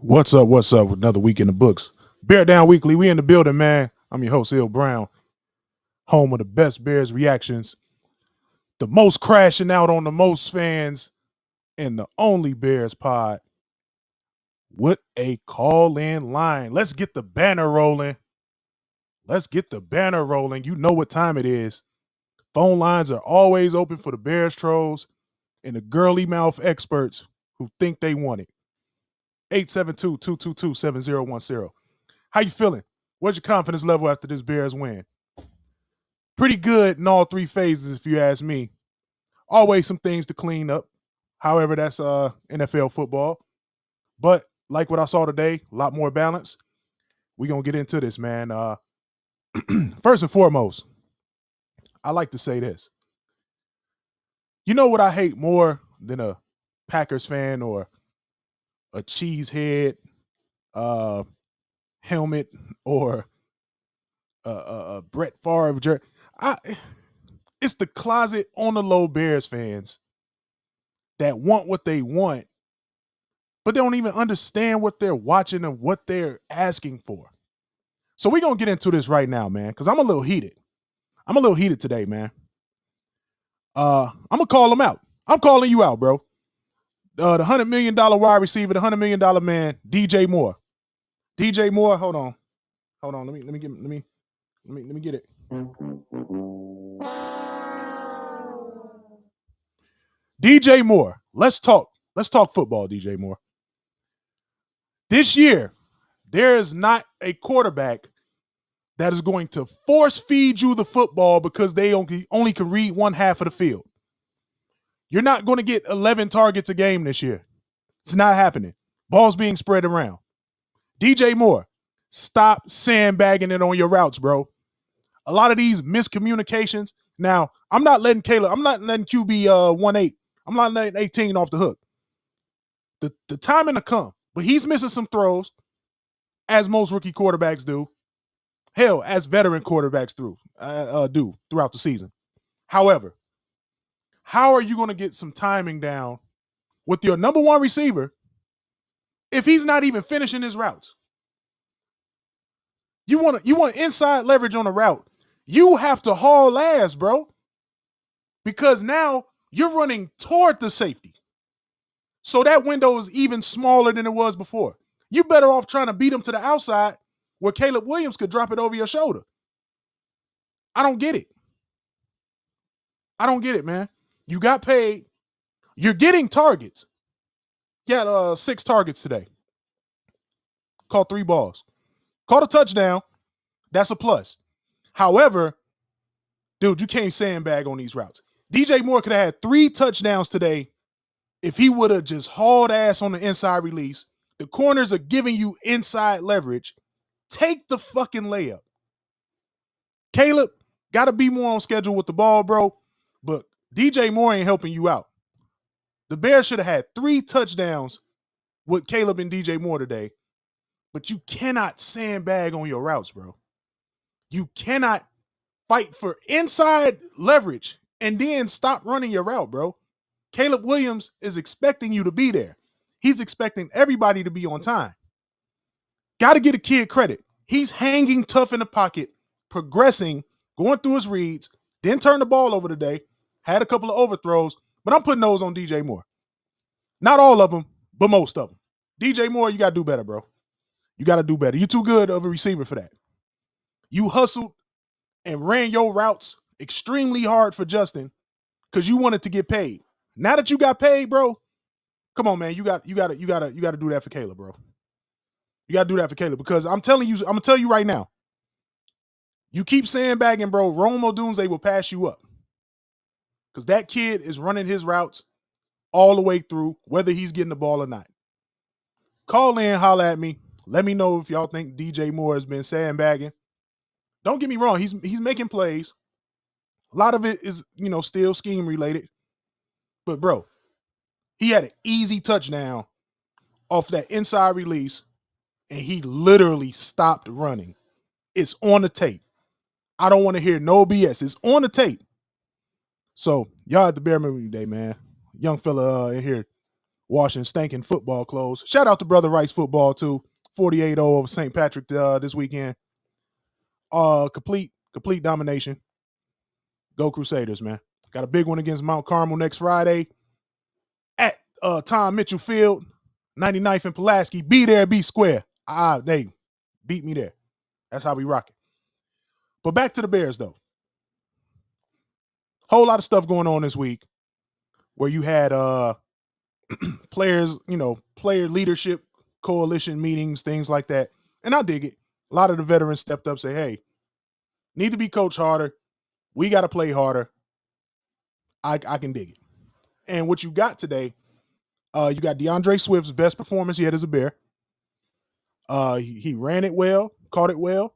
What's up? What's up? With another week in the books. Bear Down Weekly. We in the building, man. I'm your host, Hill Brown, home of the best Bears reactions, the most crashing out on the most fans, and the only Bears pod. What a call in line. Let's get the banner rolling. Let's get the banner rolling. You know what time it is. Phone lines are always open for the Bears trolls and the girly mouth experts who think they want it. 872-222-7010. How you feeling? What's your confidence level after this Bears win? Pretty good in all three phases, if you ask me. Always some things to clean up. However, that's NFL football. But like what I saw today, a lot more balance. We're going to get into this, man. First and foremost, I like to say this. You know what I hate more than a Packers fan or a cheesehead helmet or a Brett Favre jersey? It's the closet on the low Bears fans that want what they want, but they don't even understand what they're watching and what they're asking for. So we're going to get into this right now, man, because I'm a little heated. I'm a little heated today, man. I'm going to call them out. I'm calling you out, bro. The $100 million wide receiver, the $100 million man, DJ Moore. DJ Moore, hold on. Let me get it. DJ Moore. Let's talk football, DJ Moore. This year, there is not a quarterback that is going to force feed you the football because they only can read one half of the field. You're not going to get 11 targets a game this year. It's not happening. Ball's being spread around. DJ Moore, stop sandbagging it on your routes, bro. A lot of these miscommunications. Now, I'm not letting QB 1-8. I'm not letting 18 off the hook. The timing to come, but he's missing some throws, as most rookie quarterbacks do. Hell, as veteran quarterbacks do throughout the season. However, how are you going to get some timing down with your number one receiver if he's not even finishing his routes? You want inside leverage on a route. You have to haul ass, bro, because now you're running toward the safety. So that window is even smaller than it was before. You better off trying to beat him to the outside where Caleb Williams could drop it over your shoulder. I don't get it. Man. You got paid. You're getting targets. Got 6 targets today. Caught 3 balls. Caught a touchdown. That's a plus. However, dude, you can't sandbag on these routes. DJ Moore could have had 3 touchdowns today if he would have just hauled ass on the inside release. The corners are giving you inside leverage. Take the fucking layup. Caleb, got to be more on schedule with the ball, bro. But DJ Moore ain't helping you out. The Bears should have had 3 touchdowns with Caleb and DJ Moore today. But you cannot sandbag on your routes, bro. You cannot fight for inside leverage and then stop running your route, bro. Caleb Williams is expecting you to be there. He's expecting everybody to be on time. Got to get a kid credit. He's hanging tough in the pocket, progressing, going through his reads, didn't turn the ball over today, had a couple of overthrows, but I'm putting those on DJ Moore. Not all of them, but most of them. DJ Moore, you got to do better, bro. You got to do better. You're too good of a receiver for that. You hustled and ran your routes extremely hard for Justin because you wanted to get paid. Now that you got paid, bro, come on, man. You got to do that for Caleb, bro. You got to do that for Caleb because I'm gonna tell you right now. You keep sandbagging, bro. Rome Odunze will pass you up because that kid is running his routes all the way through, whether he's getting the ball or not. Call in, holla at me. Let me know if y'all think DJ Moore has been sandbagging. Don't get me wrong. He's making plays. A lot of it is, still scheme related. But, bro, he had an easy touchdown off that inside release, and he literally stopped running. It's on the tape. I don't want to hear no BS. It's on the tape. So, y'all at the Bear Memory Day, man. Young fella in here washing stinking football clothes. Shout out to Brother Rice football too. 48-0 over St. Patrick this weekend. Complete domination. Go Crusaders, man. Got a big one against Mount Carmel next Friday at Tom Mitchell Field, 99th and Pulaski. Be there, be square. They beat me there. That's how we rock it. But back to the Bears, though. Whole lot of stuff going on this week where you had players, player leadership coalition meetings, things like that. And I dig it. A lot of the veterans stepped up, say, hey, need to be coached harder. We got to play harder. I can dig it. And what you got today, you got DeAndre Swift's best performance yet as a Bear. He ran it well, caught it well.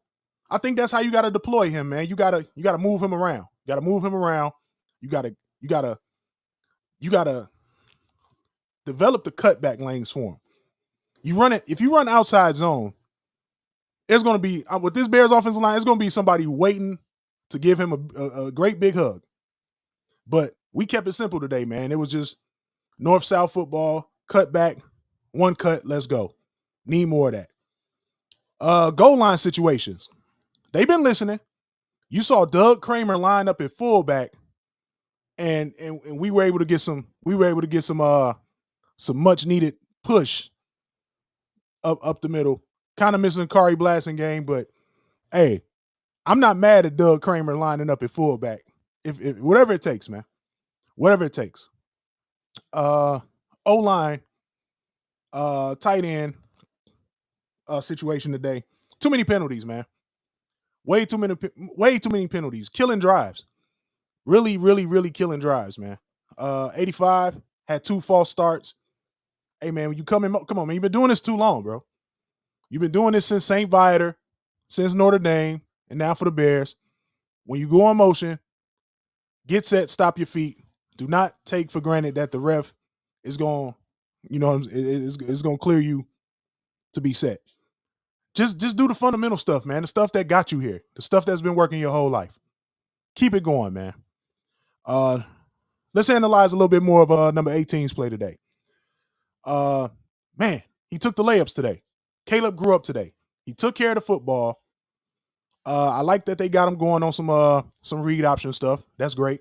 I think that's how you got to deploy him, man. You gotta move him around. You gotta move him around. You gotta develop the cutback lanes for him. You run it. If you run outside zone, it's going to be with this Bears offensive line. It's going to be somebody waiting to give him a great big hug. But we kept it simple today, man. It was just north-south football, cut back, one cut, let's go. Need more of that. Goal line situations. They've been listening. You saw Doug Kramer line up at fullback, and we were able to get some much needed push up the middle. Kind of missing Kari Blasingame, but hey, I'm not mad at Doug Kramer lining up at fullback. If whatever it takes, man. Whatever it takes. O-line, tight end situation today. Too many penalties, man. Way too many penalties. Killing drives. Really, really, really killing drives, man. 85 had 2 false starts. Hey, man, when you come on, man. You've been doing this too long, bro. You've been doing this since St. Viator, since Notre Dame, and now for the Bears. When you go on motion, get set, stop your feet. Do not take for granted that the ref is going, is going to clear you to be set. Just do the fundamental stuff, man. The stuff that got you here. The stuff that's been working your whole life. Keep it going, man. Let's analyze a little bit more of number 18's play today. Man, he took the layups today. Caleb grew up today. He took care of the football. I like that they got him going on some read option stuff. That's great.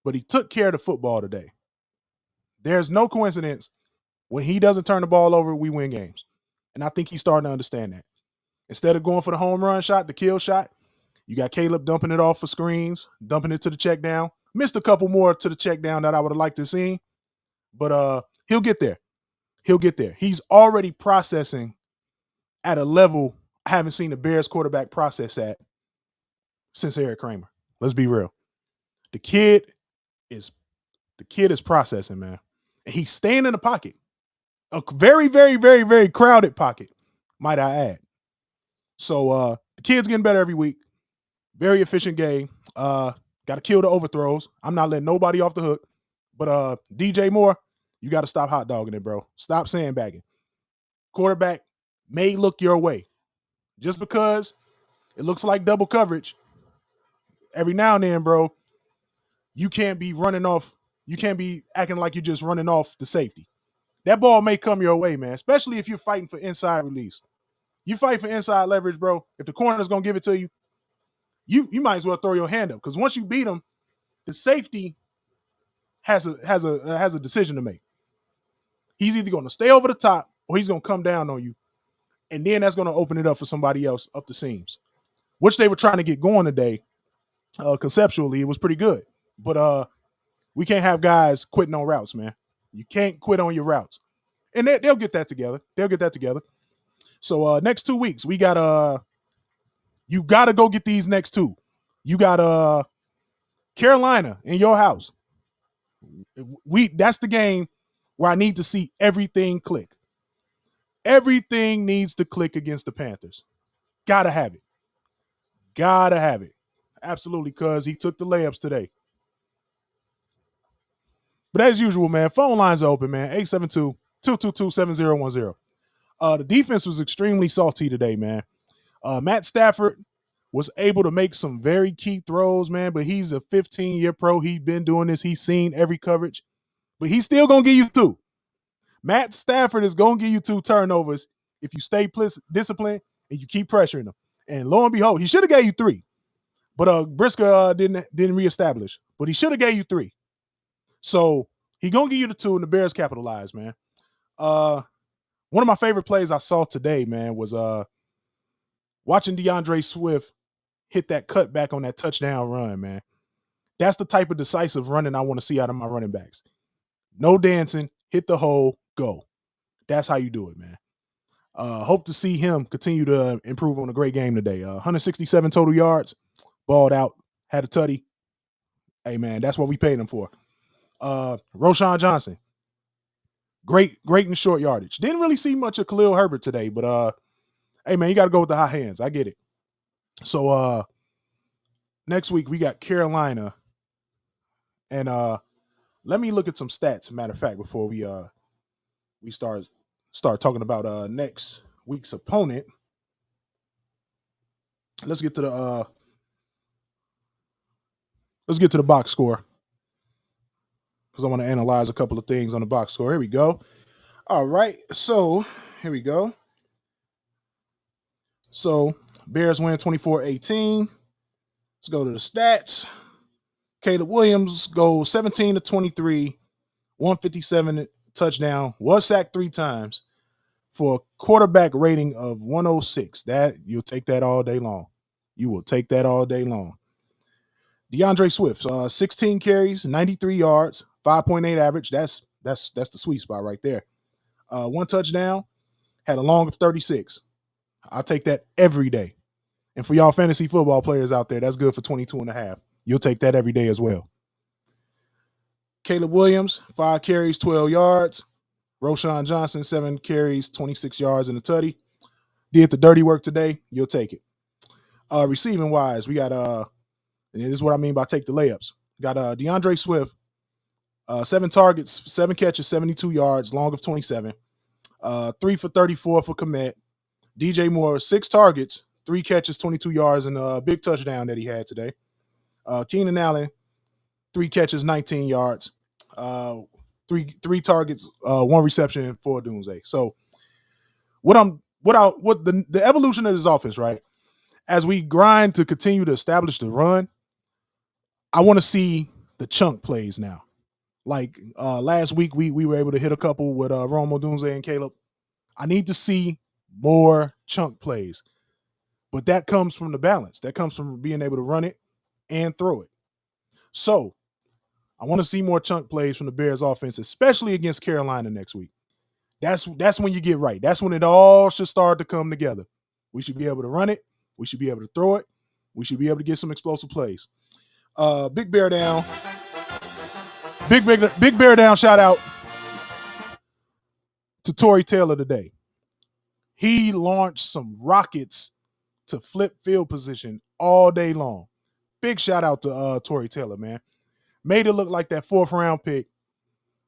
But he took care of the football today. There's no coincidence. When he doesn't turn the ball over, we win games. And I think he's starting to understand that. Instead of going for the home run shot, the kill shot, you got Caleb dumping it off for screens, dumping it to the check down. Missed a couple more to the check down that I would have liked to see. But he'll get there. He'll get there. He's already processing at a level I haven't seen the Bears quarterback process at since Eric Kramer. Let's be real. The kid is processing, man. And he's staying in the pocket. A very, very, very, very crowded pocket, might I add. So the kid's getting better every week. Very efficient game. Got to kill the overthrows. I'm not letting nobody off the hook. But DJ Moore, you got to stop hot dogging it, bro. Stop sandbagging. Quarterback may look your way. Just because it looks like double coverage, every now and then, bro, you can't be running off. You can't be acting like you're just running off the safety. That ball may come your way, man, especially if you're fighting for inside release. You fight for inside leverage, bro. If the corner's going to give it to you, you might as well throw your hand up, because once you beat them, the safety has a decision to make. He's either going to stay over the top or he's going to come down on you, and then that's going to open it up for somebody else up the seams, which they were trying to get going today. Conceptually, it was pretty good, but we can't have guys quitting on routes, man. You can't quit on your routes, and they'll get that together. They'll get that together. So next 2 weeks, we got you got to go get these next 2. You got Carolina in your house. That's the game where I need to see everything click. Everything needs to click against the Panthers. Gotta have it. Gotta have it. Absolutely, cuz he took the layups today. But as usual, man, phone lines are open, man. 872-222-7010. The defense was extremely salty today, man. Matt Stafford was able to make some very key throws, man, but he's a 15-year pro. He's been doing this. He's seen every coverage. But he's still going to give you 2. Matt Stafford is going to give you 2 turnovers if you stay disciplined and you keep pressuring him. And lo and behold, he should have gave you 3. But Brisker didn't reestablish. But he should have gave you 3. So he going to give you the 2, and the Bears capitalize, man. One of my favorite plays I saw today, man, was watching DeAndre Swift hit that cutback on that touchdown run, man. That's the type of decisive running I want to see out of my running backs. No dancing, hit the hole, go. That's how you do it, man. Hope to see him continue to improve on a great game today. 167 total yards, balled out, had a tutty. Hey, man, that's what we paid him for. Roschon Johnson, great in short yardage. Didn't really see much of Khalil Herbert today, but hey, man, you got to go with the high hands. I get it. So next week we got Carolina, and let me look at some stats. Matter of fact, before we start talking about next week's opponent, let's get to the box score, because I want to analyze a couple of things on the box score. Here we go. All right, so here we go. So Bears win 24-18. Let's go to the stats. Caleb Williams goes 17 to 23, 157 touchdown, was sacked 3 times for a quarterback rating of 106. That you'll take that all day long. You will take that all day long. DeAndre Swift, 16 carries, 93 yards, 5.8 average. That's the sweet spot right there. 1 touchdown, had a long of 36. I'll take that every day. And for y'all fantasy football players out there, that's good for 22.5. You'll take that every day as well. Caleb Williams, 5 carries, 12 yards. Roschon Johnson, 7 carries, 26 yards and a tutty. Did the dirty work today. You'll take it. Receiving wise, we got and this is what I mean by take the layups. Got DeAndre Swift, 7 targets, 7 catches, 72 yards, long of 27. 3 for 34 for Kmet. DJ Moore, 6 targets, 3 catches, 22 yards, and a big touchdown that he had today. Keenan Allen, 3 catches, 19 yards, 3 targets, 1 reception for Doomsday. So the evolution of this offense, right? As we grind to continue to establish the run, I want to see the chunk plays now. Like last week, we were able to hit a couple with Romo, Doomsday, and Caleb. I need to see more chunk plays. But that comes from the balance. That comes from being able to run it and throw it. So I want to see more chunk plays from the Bears offense, especially against Carolina next week. That's when you get right. That's when it all should start to come together. We should be able to run it. We should be able to throw it. We should be able to get some explosive plays. Big Bear down. Big Bear down shout out to Tory Taylor today. He launched some rockets to flip field position all day long. Big shout out to Tory Taylor, man. Made it look like that 4th round pick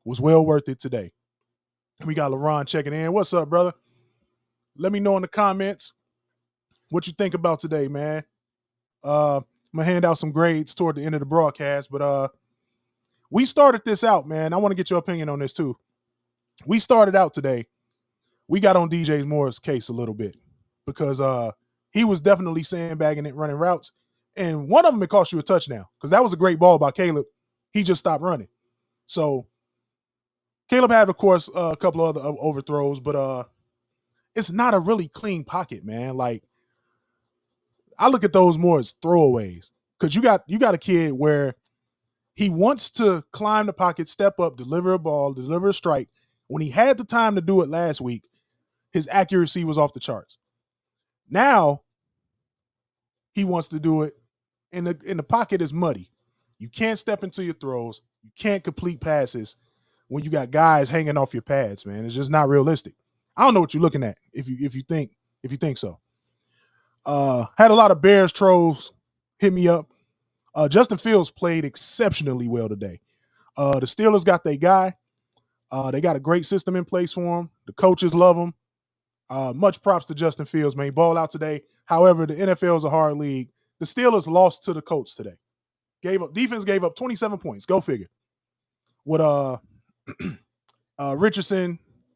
was well worth it today. We got LaRon checking in. What's up, brother? Let me know in the comments what you think about today, man. I'm going to hand out some grades toward the end of the broadcast, but we started this out, man. I want to get your opinion on this too. We started out today. We got on DJ Moore's case a little bit because he was definitely sandbagging it, running routes. And one of them, it cost you a touchdown because that was a great ball by Caleb. He just stopped running. So Caleb had, of course, a couple of other overthrows, but it's not a really clean pocket, man. Like, I look at those more as throwaways because you got a kid where he wants to climb the pocket, step up, deliver a ball, deliver a strike. When he had the time to do it last week, his accuracy was off the charts. Now he wants to do it, and the pocket is muddy. You can't step into your throws. You can't complete passes when you got guys hanging off your pads, man. It's just not realistic. I don't know what you're looking at if you think so. Had a lot of Bears trolls hit me up. Justin Fields played exceptionally well today. The Steelers got their guy. They got a great system in place for him. The coaches love him. Much props to Justin Fields, man. He balled out today. However, the NFL is a hard league. The Steelers lost to the Colts today. Defense gave up 27 points. Go figure. With Richardson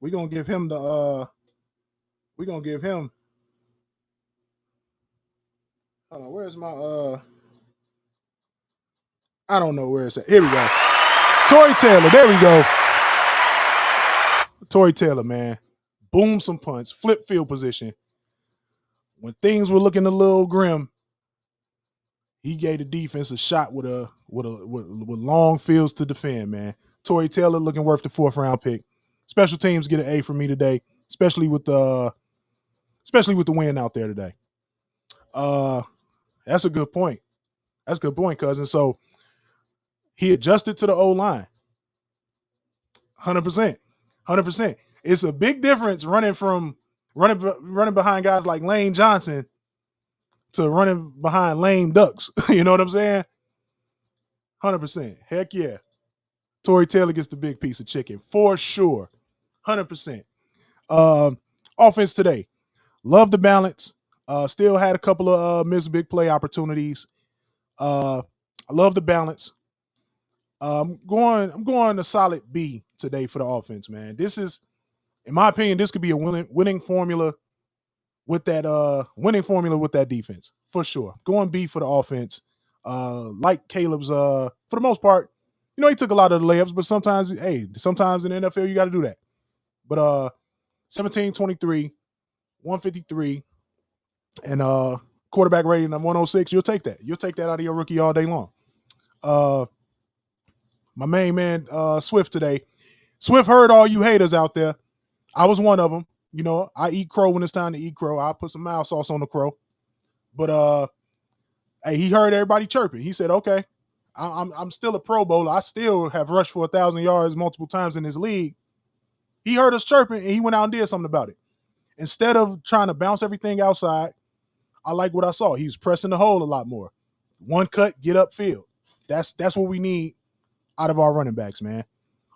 We're gonna give him we're gonna give him hold on, where's my I don't know where it's at. Here we go. Tory Taylor, there we go. Tory Taylor, man. Boom some punts, flip field position. When things were looking a little grim, he gave the defense a shot with long fields to defend, man. Tory Taylor looking worth the 4th round pick. Special teams get an A from me today, especially with the win out there today. That's a good point. That's a good point, cousin. So he adjusted to the O-line. 100%. 100%. It's a big difference running behind guys like Lane Johnson to running behind lame ducks. You know what I'm saying? 100%. Heck yeah. Tory Taylor gets the big piece of chicken for sure. 100%. Offense today. Love the balance. Still had a couple of missed big play opportunities. I love the balance. I'm going a solid B today for the offense, man. This is, in my opinion, this could be a winning formula with that defense for sure. Going B for the offense. Like Caleb's, for the most part, he took a lot of the layups, but sometimes in the NFL you got to do that. But 17-23, 153, and quarterback rating of 106. You'll take that. You'll take that out of your rookie all day long. My main man, Swift today. Swift heard all you haters out there. I was one of them. I eat crow when it's time to eat crow. I'll put some mild sauce on the crow. But hey, he heard everybody chirping. He said, okay, I'm still a Pro Bowler. I still have rushed for 1,000 yards multiple times in this league. He heard us chirping, and he went out and did something about it. Instead of trying to bounce everything outside, I like what I saw. He's pressing the hole a lot more. One cut, get upfield. That's what we need out of our running backs, man.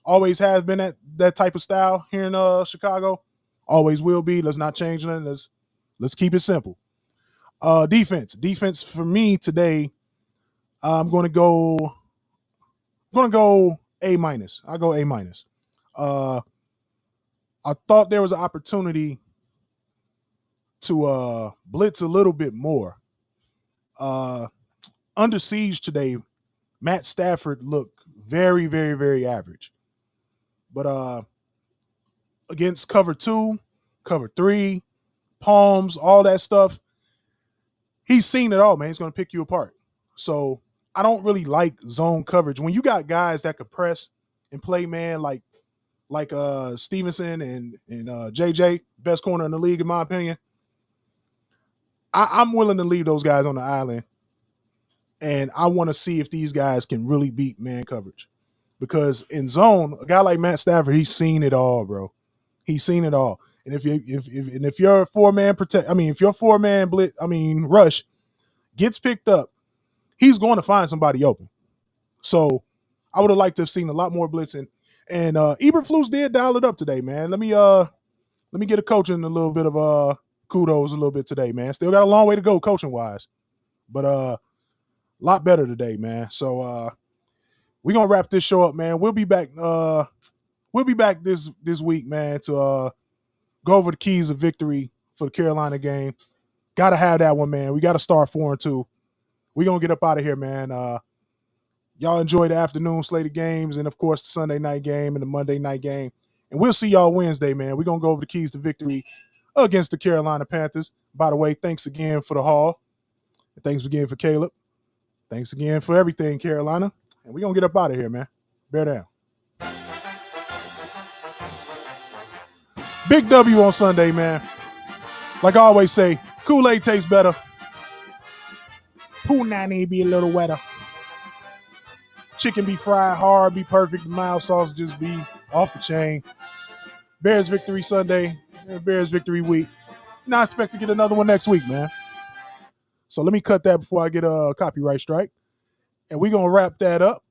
Always has been that type of style here in Chicago. Always will be. Let's not change nothing. Let's keep it simple. Defense for me today. I'm going to go A minus. I go A minus. I thought there was an opportunity to blitz a little bit more. Under siege today, Matt Stafford looked very, very, very average. But against cover 2, cover 3, palms, all that stuff, he's seen it all, man. He's going to pick you apart. So I don't really like zone coverage. When you got guys that could press and play, man, like Stevenson and JJ, best corner in the league, in my opinion, I'm willing to leave those guys on the island. And I want to see if these guys can really beat man coverage. Because in zone, a guy like Matt Stafford, he's seen it all, bro. He's seen it all. And if your four-man rush gets picked up, he's going to find somebody open. So I would have liked to have seen a lot more blitzing. And Eberflus did dial it up today, man. Let me get a coaching a little bit of kudos a little bit today, man. Still got a long way to go coaching wise, but a lot better today, man. So we're gonna wrap this show up, man. We'll be back. We'll be back this week, man, to go over the keys of victory for the Carolina game. Gotta have that one, man. We gotta start 4-2. We're gonna get up out of here, man. Y'all enjoy the afternoon slate of games, and of course the Sunday night game and the Monday night game. And we'll see y'all Wednesday, man. We're gonna go over the keys to victory against the Carolina Panthers. By the way, thanks again for the haul. And thanks again for Caleb. Thanks again for everything, Carolina. And we're gonna get up out of here, man. Bear down. Big W on Sunday, man. Like I always say, Kool-Aid tastes better. Punani be a little wetter. Chicken be fried hard, be perfect. The mild sauce just be off the chain. Bears victory Sunday. Bears victory week. Now I expect to get another one next week, man. So let me cut that before I get a copyright strike. And we're going to wrap that up.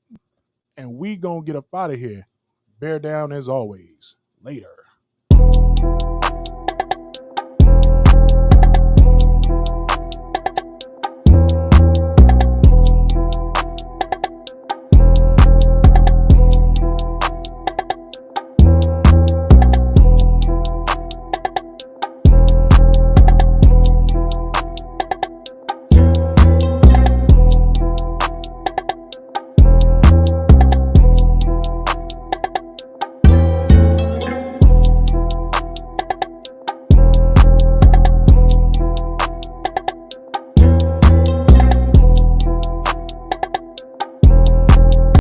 And we going to get up out of here. Bear down as always. Later.